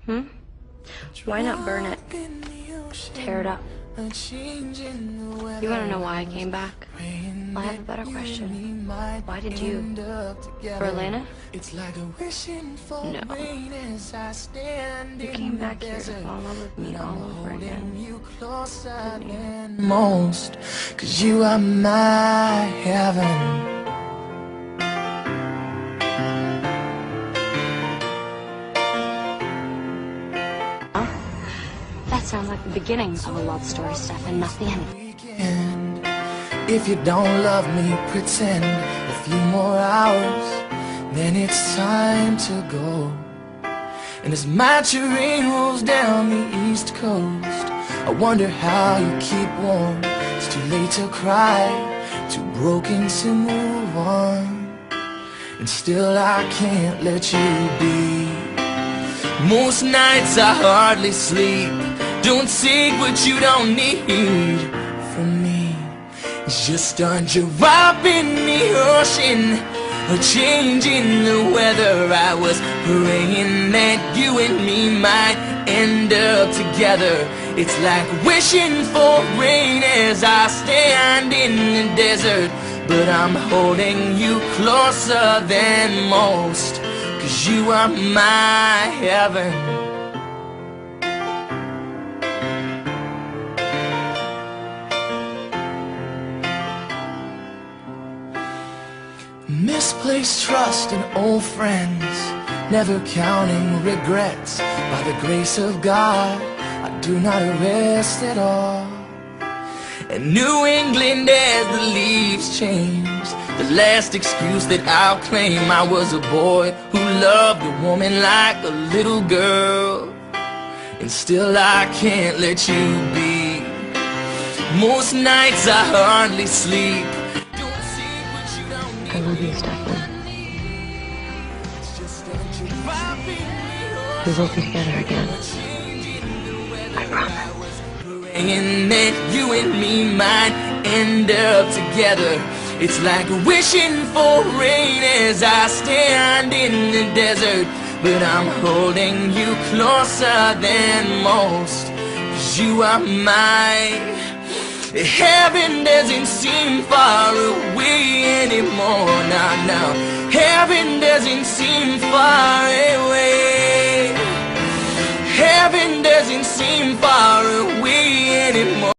Hmm? Why not burn it? Tear it up. You want to know why I came back? Well, I have a better question. Why did you? For Elena? No. You came back here to fall in love with me all over again. Most, 'cause you are my heaven. That sounds like the beginning of a love story, Stefan, not the end. If you don't love me, pretend a few more hours, then it's time to go. And as my train rolls down the east coast, I wonder how you keep warm. It's too late to cry, too broken to move on, and still I can't let you be. Most nights I hardly sleep. Don't take what you don't need from me. It's just a drop in the ocean, a change in the weather. I was praying that you and me might end up together. It's like wishing for rain as I stand in the desert, but I'm holding you closer than most, 'cause you are my heaven. Misplaced trust in old friends, never counting regrets. By the grace of God, I do not rest at all. And New England as the leaves change, the last excuse that I'll claim. I was a boy who loved a woman like a little girl, and still I can't let you be. Most nights I hardly sleep. I love you, Stefan. We will be together again. I promise. Praying that you and me might end up together. It's like wishing for rain as I stand in the desert, but I'm holding you closer than most, 'cause you are my heaven. Doesn't seem far away anymore. Now, heaven doesn't seem far away. Heaven doesn't seem far away anymore.